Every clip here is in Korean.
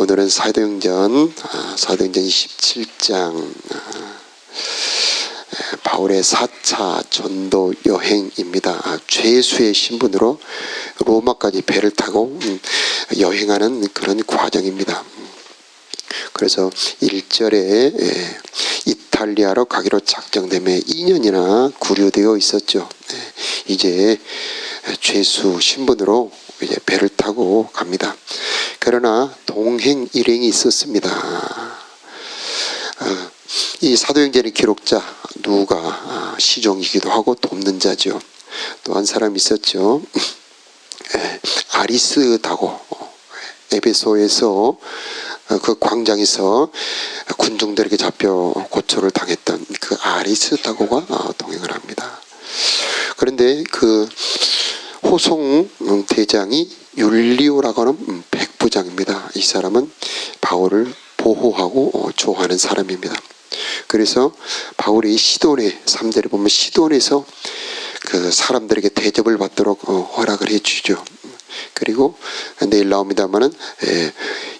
오늘은 사도행전 27장 바울의 4차 전도 여행입니다. 죄수의 신분으로 로마까지 배를 타고 여행하는 그런 과정입니다. 그래서 1절에 이탈리아로 가기로 작정되며 2년이나 구류되어 있었죠. 이제 죄수 신분으로 이제 배를 타고 갑니다. 그러나 동행 일행이 있었습니다. 이 사도행전의 기록자 누가 시종이기도 하고 돕는 자죠. 또 한 사람이 있었죠. 아리스다고, 에베소에서 그 광장에서 군중들에게 잡혀 고초를 당했던 그 아리스다고가 동행을 합니다. 그런데 그 호송 대장이 율리오라고 하는 백부장입니다. 이 사람은 바울을 보호하고 좋아하는 사람입니다. 그래서 바울이 시돈에 3절에 보면 시돈에서 그 사람들에게 대접을 받도록 허락을 해주죠. 그리고 내일 나옵니다만은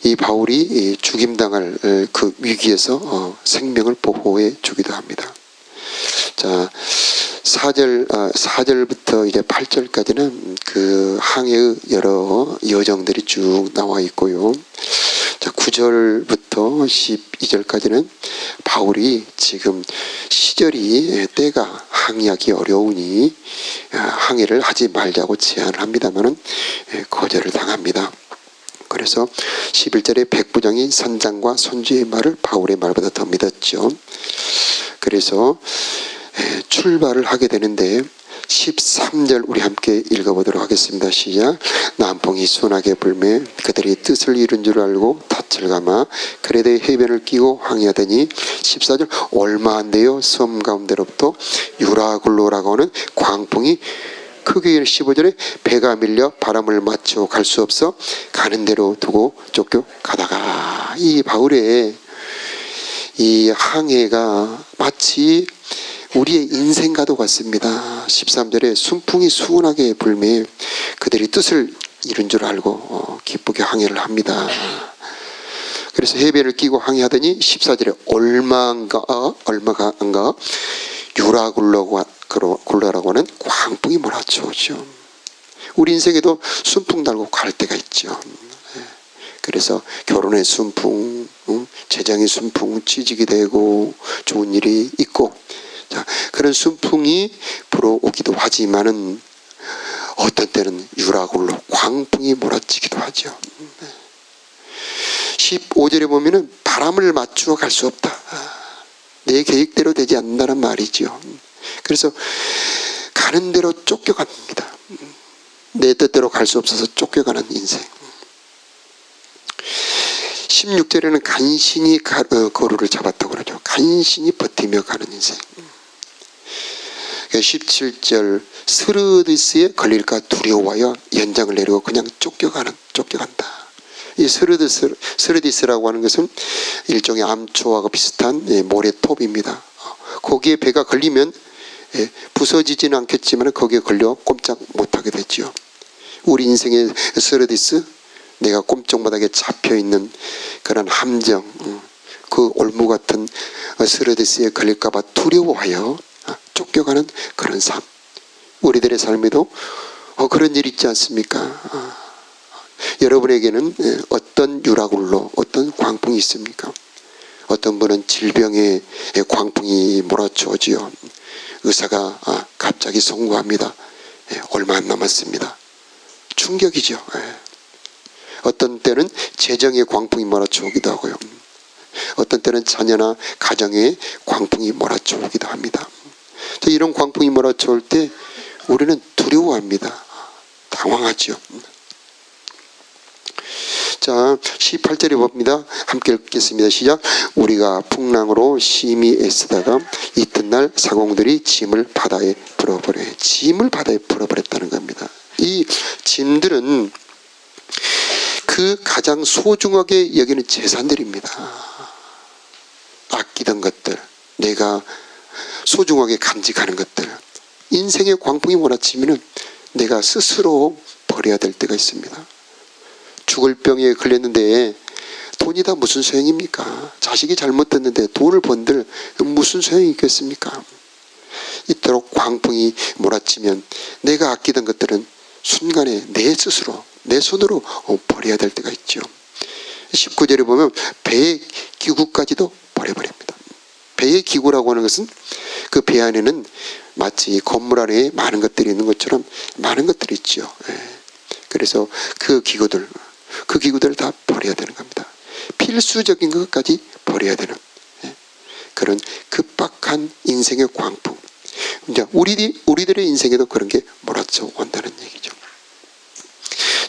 이 바울이 죽임당할 그 위기에서 생명을 보호해 주기도 합니다. 자, 4절부터 이제 8절까지는 그 항해의 여러 여정들이 쭉 나와 있고요. 자, 9절부터 12절까지는 바울이 지금 시절이 때가 항해하기 어려우니 항해를 하지 말자고 제안을 합니다만은 거절을 당합니다. 그래서 11절에 백부장이 선장과 선주의 말을 바울의 말보다 더 믿었죠. 그래서 출발을 하게 되는데 13절 우리 함께 읽어보도록 하겠습니다. 시작. 남풍이 순하게 불매 그들이 뜻을 이룬 줄 알고 닻을 감아 그레데 해변을 끼고 항해하더니 14절 얼마 안 돼요 섬 가운데로부터 유라굴로라고 하는 광풍이 크게 15절에 배가 밀려 바람을 맞춰 갈 수 없어 가는 대로 두고 쫓겨가다가 이 바울의 이 항해가 마치 우리의 인생과도 같습니다. 13절에 순풍이 수운하게 불매 그들이 뜻을 이룬 줄 알고 기쁘게 항해를 합니다. 그래서 해변을 끼고 항해하더니 14절에 얼마가 유라굴로라고 하는 광풍이 몰아쳐오죠. 우리 인생에도 순풍 달고 갈 때가 있죠. 그래서 결혼의 순풍, 재정의 순풍, 취직이 되고 좋은 일이 있고 자, 그런 순풍이 불어오기도 하지만은 어떤 때는 유라굴로 광풍이 몰아치기도 하죠. 15절에 보면은 바람을 맞추어 갈 수 없다. 내 계획대로 되지 않는다는 말이죠. 그래서 가는 대로 쫓겨갑니다. 내 뜻대로 갈 수 없어서 쫓겨가는 인생. 16절에는 간신히 거루를 잡았다고 그러죠. 간신히 버티며 가는 인생. 17절 스르디스에 걸릴까 두려워하여 연장을 내리고 그냥 쫓겨간다. 이 스르디스라고 하는 것은 일종의 암초와 비슷한 모래톱입니다. 거기에 배가 걸리면 부서지지는 않겠지만 거기에 걸려 꼼짝 못하게 되죠. 우리 인생의 스르디스, 내가 꼼짝못하게 잡혀있는 그런 함정, 그 올무 같은 스르디스에 걸릴까봐 두려워하여 쫓겨가는 그런 삶. 우리들의 삶에도 그런 일 있지 않습니까? 여러분에게는 어떤 유라굴로 어떤 광풍이 있습니까? 어떤 분은 질병의 광풍이 몰아쳐오지요. 의사가 갑자기 선고합니다. 얼마 안 남았습니다. 충격이죠. 어떤 때는 재정의 광풍이 몰아쳐오기도 하고요. 어떤 때는 자녀나 가정의 광풍이 몰아쳐오기도 합니다. 이런 광풍이 몰아쳐올 때 우리는 두려워합니다. 당황하죠. 자, 18절에 봅니다. 함께 읽겠습니다. 시작. 우리가 풍랑으로 심히 애쓰다가 이튿날 상공들이 짐을 바다에 풀어버렸다는 겁니다. 이 짐들은 그 가장 소중하게 여기는 재산들입니다. 아끼던 것들, 내가 소중하게 간직하는 것들. 인생의 광풍이 몰아치면 내가 스스로 버려야 될 때가 있습니다. 죽을 병에 걸렸는데 돈이 다 무슨 소용입니까? 자식이 잘못됐는데 돈을 번들 무슨 소용이 있겠습니까? 이토록 광풍이 몰아치면 내가 아끼던 것들은 순간에 내 스스로 내 손으로 버려야 될 때가 있죠. 19절에 보면 배의 기구까지도 버려버립니다. 배의 기구라고 하는 것은 그 배 안에는 마치 건물 안에 많은 것들이 있는 것처럼 많은 것들이 있죠. 그래서 그 기구들을 다 버려야 되는 겁니다. 필수적인 것까지 버려야 되는 그런 급박한 인생의 광풍. 이제 우리들의 인생에도 그런 게 몰아쳐 온다는 얘기죠.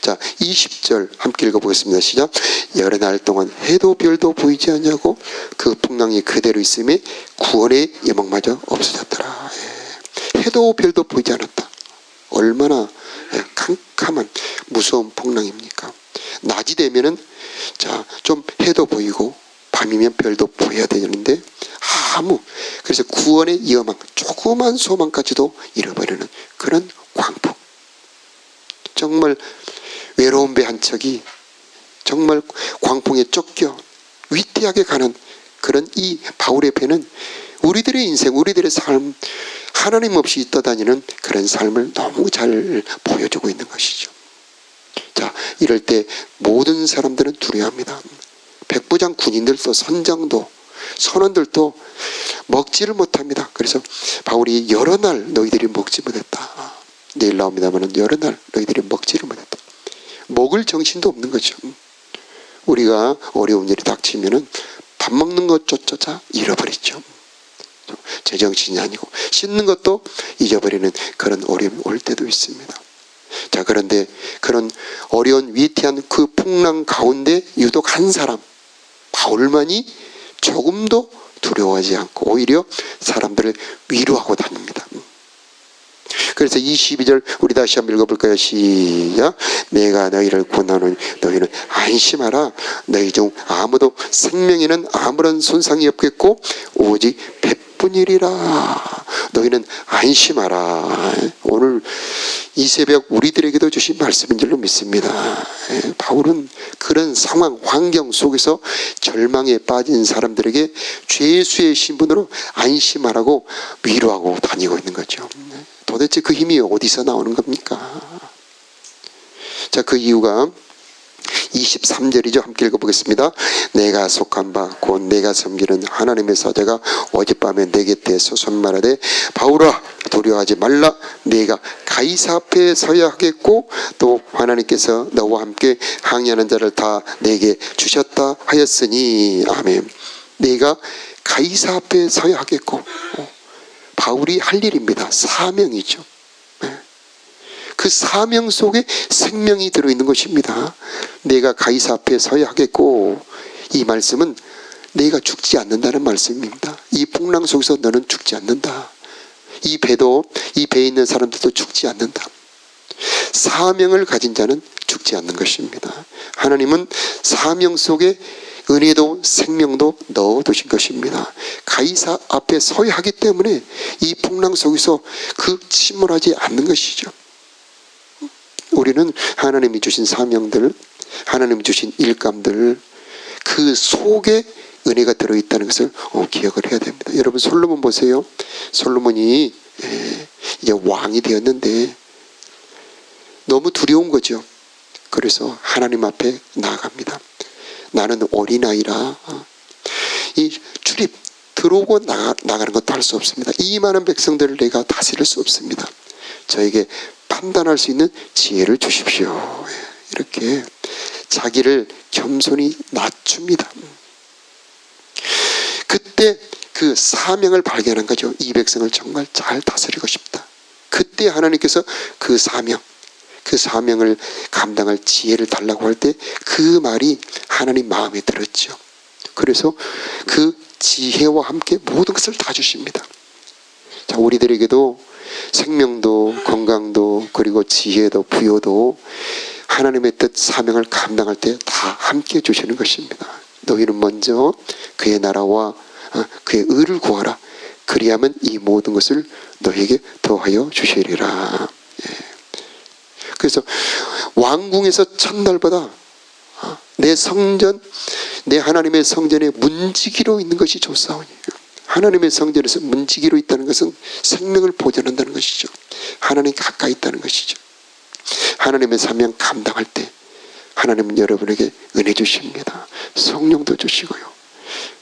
자, 20절 함께 읽어보겠습니다. 시작. 여러 날 동안 해도 별도 보이지 않냐고 그 풍랑이 그대로 있음에 구원의 예망마저 없어졌더라. 해도 별도 보이지 않았다. 얼마나 캄캄한 무서운 풍랑입니까? 낮이 되면은 좀 해도 보이고 밤이면 별도 보여야 되는데 그래서 구원의 여망, 조그만 소망까지도 잃어버리는 그런 광풍. 정말 외로운 배 한 척이 정말 광풍에 쫓겨 위태하게 가는 그런 이 바울의 배는 우리들의 인생, 우리들의 삶, 하나님 없이 떠다니는 그런 삶을 너무 잘 보여주고 있는 것이죠. 자, 이럴 때 모든 사람들은 두려워합니다. 백부장 군인들도 선장도 선원들도 먹지를 못합니다. 그래서 바울이 여러 날 너희들이 먹지 못했다. 내일 나옵니다만 여러 날 너희들이 먹지를 못했다. 먹을 정신도 없는 거죠. 우리가 어려운 일이 닥치면은 밥 먹는 것조차 잃어버리죠. 제정신이 아니고 씻는 것도 잊어버리는 그런 어려움이 올 때도 있습니다. 자, 그런데 그런 어려운 위태한 그 풍랑 가운데 유독 한 사람 바울만이 조금도 두려워하지 않고 오히려 사람들을 위로하고 다닙니다. 그래서 22절 우리 다시 한번 읽어볼까요? 시작. 내가 너희를 구원하노니 너희는 안심하라. 너희 중 아무도 생명에는 아무런 손상이 없겠고 오직 뿐이리라. 너희는 안심하라. 오늘 이 새벽 우리들에게도 주신 말씀인 줄로 믿습니다. 바울은 그런 상황, 환경 속에서 절망에 빠진 사람들에게 죄수의 신분으로 안심하라고 위로하고 다니고 있는 거죠. 도대체 그 힘이 어디서 나오는 겁니까? 자, 그 이유가 23절이죠. 함께 읽어보겠습니다. 내가 속한 바 곧 내가 섬기는 하나님의 사자가 어젯밤에 내 곁에 서서 말하되 바울아 두려워하지 말라. 내가 가이사 앞에 서야 하겠고 또 하나님께서 너와 함께 항의하는 자를 다 내게 주셨다 하였으니. 아멘. 내가 가이사 앞에 서야 하겠고 바울이 할 일입니다. 사명이죠. 그 사명 속에 생명이 들어있는 것입니다. 내가 가이사 앞에 서야 하겠고, 이 말씀은 내가 죽지 않는다는 말씀입니다. 이 풍랑 속에서 너는 죽지 않는다. 이 배에 있는 사람들도 죽지 않는다. 사명을 가진 자는 죽지 않는 것입니다. 하나님은 사명 속에 은혜도 생명도 넣어두신 것입니다. 가이사 앞에 서야 하기 때문에 이 풍랑 속에서 침몰하지 않는 것이죠. 우리는 하나님이 주신 사명들, 하나님이 주신 일감들, 그 속에 은혜가 들어있다는 것을 기억을 해야 됩니다. 여러분 솔로몬 보세요. 솔로몬이 이제 왕이 되었는데 너무 두려운 거죠. 그래서 하나님 앞에 나아갑니다. 나는 어린아이라 이 출입 들어오고 나가는 것도 할 수 없습니다. 이 많은 백성들을 내가 다스릴 수 없습니다. 저에게 판단할 수 있는 지혜를 주십시오. 이렇게 자기를 겸손히 낮춥니다. 그때 그 사명을 발견한 거죠. 이 백성을 정말 잘 다스리고 싶다. 그때 하나님께서 그 사명을 감당할 지혜를 달라고 할 때 그 말이 하나님 마음에 들었죠. 그래서 그 지혜와 함께 모든 것을 다 주십니다. 자, 우리들에게도 생명도 건강도 그리고 지혜도 부여도 하나님의 뜻 사명을 감당할 때 다 함께 주시는 것입니다. 너희는 먼저 그의 나라와 그의 의를 구하라. 그리하면 이 모든 것을 너희에게 더하여 주시리라. 그래서 왕궁에서 첫날보다 내 성전, 내 하나님의 성전에 문지기로 있는 것이 좋사오니. 하나님의 성전에서 문지기로 있다는 것은 생명을 보존한다는 것이죠. 하나님 가까이 있다는 것이죠. 하나님의 사명 감당할 때 하나님은 여러분에게 은혜 주십니다. 성령도 주시고요.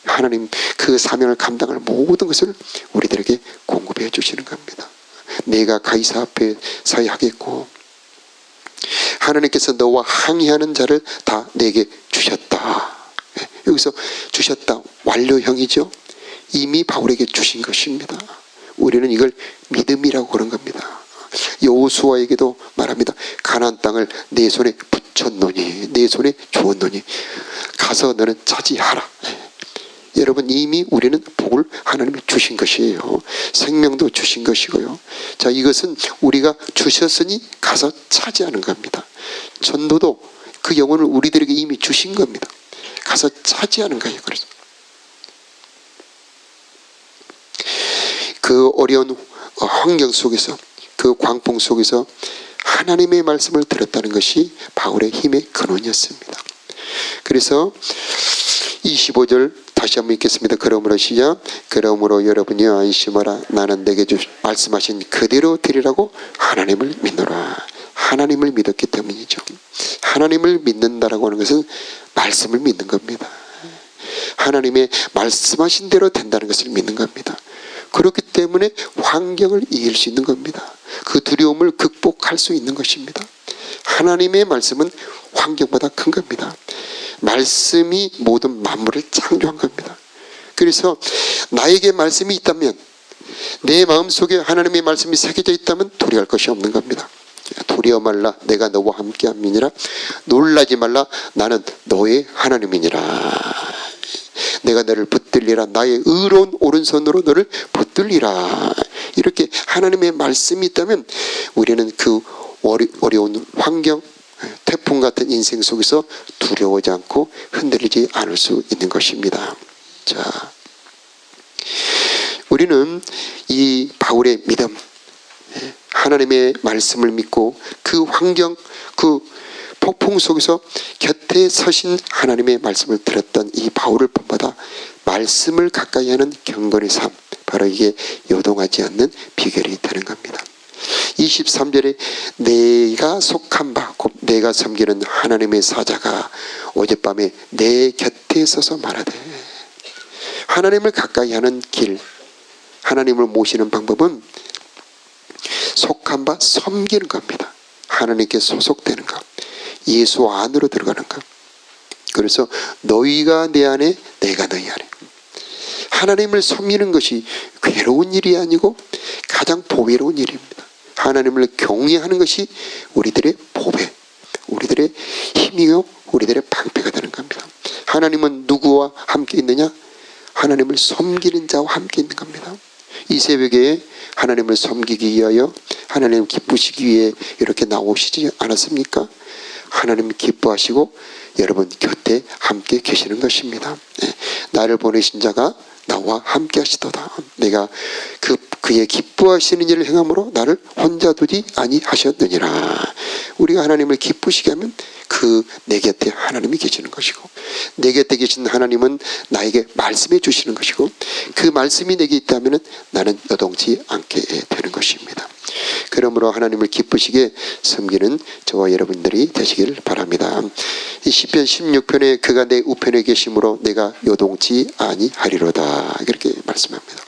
하나님 그 사명을 감당할 모든 것을 우리들에게 공급해 주시는 겁니다. 내가 가이사 앞에 서야 하겠고 하나님께서 너와 항의하는 자를 다 내게 주셨다. 여기서 주셨다 완료형이죠. 이미 바울에게 주신 것입니다. 우리는 이걸 믿음이라고 그런 겁니다. 여호수아에게도 말합니다. 가나안 땅을 내 손에 붙였노니, 내 손에 주었노니 가서 너는 차지하라. 여러분 이미 우리는 복을 하나님이 주신 것이에요. 생명도 주신 것이고요. 자, 이것은 우리가 주셨으니 가서 차지하는 겁니다. 전도도 그 영혼을 우리들에게 이미 주신 겁니다. 가서 차지하는 거예요. 그래서 그 어려운 환경 속에서, 그 광풍 속에서 하나님의 말씀을 들었다는 것이 바울의 힘의 근원이었습니다. 그래서 25절 다시 한번 읽겠습니다. 그러므로 시작. 그러므로 여러분이 안심하라. 나는 내게 말씀하신 그대로 드리라고 하나님을 믿노라. 하나님을 믿었기 때문이죠. 하나님을 믿는다라고 하는 것은 말씀을 믿는 겁니다. 하나님의 말씀하신 대로 된다는 것을 믿는 겁니다. 그렇기 때문에 환경을 이길 수 있는 겁니다. 그 두려움을 극복할 수 있는 것입니다. 하나님의 말씀은 환경보다 큰 겁니다. 말씀이 모든 만물을 창조한 겁니다. 그래서 나에게 말씀이 있다면, 내 마음속에 하나님의 말씀이 새겨져 있다면 두려워할 것이 없는 겁니다. 두려워 말라. 내가 너와 함께함이니라. 놀라지 말라. 나는 너의 하나님이니라. 내가 너를 붙들리라. 나의 의로운 오른손으로 너를 붙들리라. 이렇게 하나님의 말씀이 있다면 우리는 그 어려운 환경, 태풍 같은 인생 속에서 두려워하지 않고 흔들리지 않을 수 있는 것입니다. 자, 우리는 이 바울의 믿음, 하나님의 말씀을 믿고 그 환경, 그 폭풍 속에서 곁에 서신 하나님의 말씀을 들었던 이 바울을 본받아 말씀을 가까이 하는 경건의 삶, 바로 이게 요동하지 않는 비결이 되는 겁니다. 23절에 내가 속한 바, 곧 내가 섬기는 하나님의 사자가 어젯밤에 내 곁에 서서 말하되. 하나님을 가까이 하는 길, 하나님을 모시는 방법은 속한 바 섬기는 겁니다. 하나님께 소속되는 것, 예수 안으로 들어가는 것. 그래서 너희가 내 안에, 내가 너희 안에. 하나님을 섬기는 것이 괴로운 일이 아니고 가장 보배로운 일입니다. 하나님을 경외하는 것이 우리들의 보배, 우리들의 힘이요, 우리들의 방패가 되는 겁니다. 하나님은 누구와 함께 있느냐? 하나님을 섬기는 자와 함께 있는 겁니다. 이 새벽에 하나님을 섬기기 위하여, 하나님을 기쁘시기 위해 이렇게 나오시지 않았습니까? 하나님 기뻐하시고 여러분 곁에 함께 계시는 것입니다. 나를 보내신 자가 나와 함께 하시도다. 내가 그의 기뻐하시는 일을 행함으로 나를 혼자 두지 아니하셨느니라. 우리가 하나님을 기쁘시게 하면 내 곁에 하나님이 계시는 것이고, 내 곁에 계신 하나님은 나에게 말씀해 주시는 것이고, 그 말씀이 내게 있다면 나는 요동치 않게 되는 것입니다. 그러므로 하나님을 기쁘시게 섬기는 저와 여러분들이 되시길 바랍니다. 이 시편 16편에 그가 내 우편에 계심으로 내가 요동치 아니하리로다, 그렇게 말씀합니다.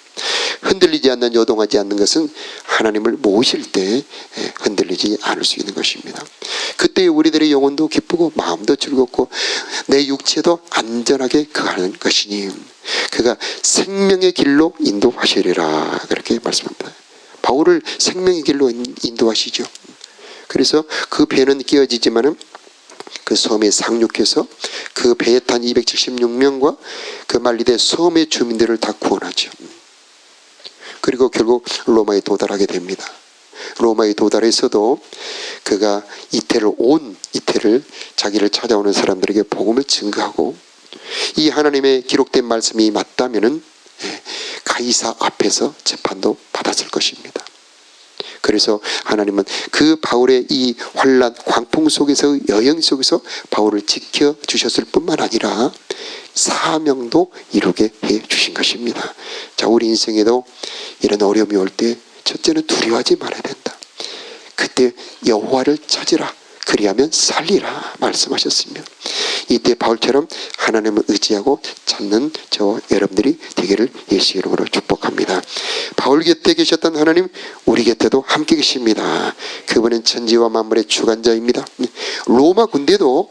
흔들리지 않는, 요동하지 않는 것은 하나님을 모실 때 흔들리지 않을 수 있는 것입니다. 그때 우리들의 영혼도 기쁘고 마음도 즐겁고 내 육체도 안전하게 거하는 것이니 그가 생명의 길로 인도하시리라, 그렇게 말씀합니다. 바울을 생명의 길로 인도하시죠. 그래서 그 배는 깨어지지만은 그 섬에 상륙해서 그 배에 탄 276명과 그 말리대 섬의 주민들을 다 구원하죠. 그리고 결국 로마에 도달하게 됩니다. 로마에 도달해서도 그가 이태를 자기를 찾아오는 사람들에게 복음을 증거하고, 이 하나님의 기록된 말씀이 맞다면은 가이사 앞에서 재판도 받았을 것입니다. 그래서 하나님은 그 바울의 이 환난 광풍 속에서 여행 속에서 바울을 지켜주셨을 뿐만 아니라 사명도 이루게 해주신 것입니다. 자, 우리 인생에도 이런 어려움이 올 때 첫째는 두려워하지 말아야 된다. 그때 여호와를 찾으라. 그리하면 살리라 말씀하셨습니다. 이때 바울처럼 하나님을 의지하고 찾는 저 여러분들이 되기를 예수 이름으로 축복합니다. 바울 곁에 계셨던 하나님 우리 곁에도 함께 계십니다. 그분은 천지와 만물의 주관자입니다. 로마 군대도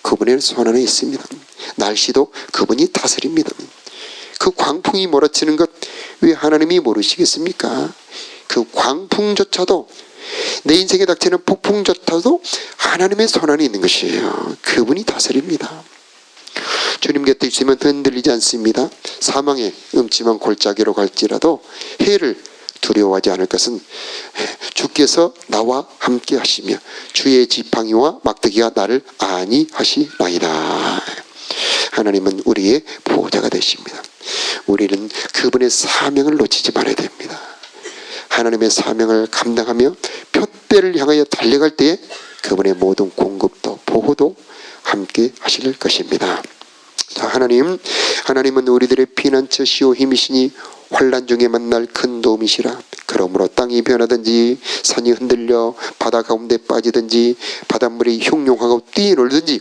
그분의 손 안에 있습니다. 날씨도 그분이 다스립니다. 그 광풍이 몰아치는 것 왜 하나님이 모르시겠습니까? 그 광풍조차도 내 인생에 닥치는 폭풍조차도 하나님의 손 안에 있는 것이에요. 그분이 다스립니다. 주님 곁에 있으면 흔들리지 않습니다. 사망의 음침한 골짜기로 갈지라도 해를 두려워하지 않을 것은 주께서 나와 함께 하시며 주의 지팡이와 막대기가 나를 안위하시나이다. 하나님은 우리의 보호자가 되십니다. 우리는 그분의 사명을 놓치지 말아야 됩니다. 하나님의 사명을 감당하며 표대를 향하여 달려갈 때에 그분의 모든 공급도 보호도 함께 하실 것입니다. 자, 하나님은 우리들의 피난처시오 힘이시니 환난 중에 만날 큰 도움이시라. 그러므로 땅이 변하든지 산이 흔들려 바다 가운데 빠지든지 바닷물이 흉룡하고 뛰놀든지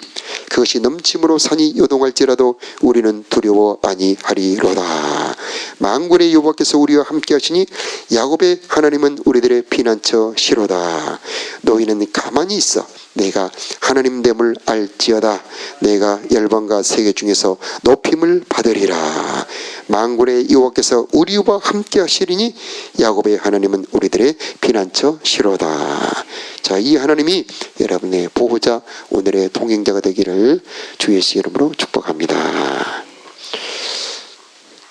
그것이 넘침으로 산이 요동할지라도 우리는 두려워 아니하리로다. 만군의 여호와께서 우리와 함께 하시니 야곱의 하나님은 우리들의 피난처시로다. 너희는 가만히 있어 내가 하나님됨을 알지어다. 내가 열방과 세계 중에서 높임을 받으리라. 만군의 여호와께서 우리와 함께 하시리니 야곱의 하나님은 우리들의 피난처시로다. 자, 이 하나님이 여러분의 보호자, 오늘의 동행자가 되기를 주 예수 이름으로 축복합니다.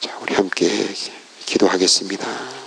자, 우리 함께 기도하겠습니다.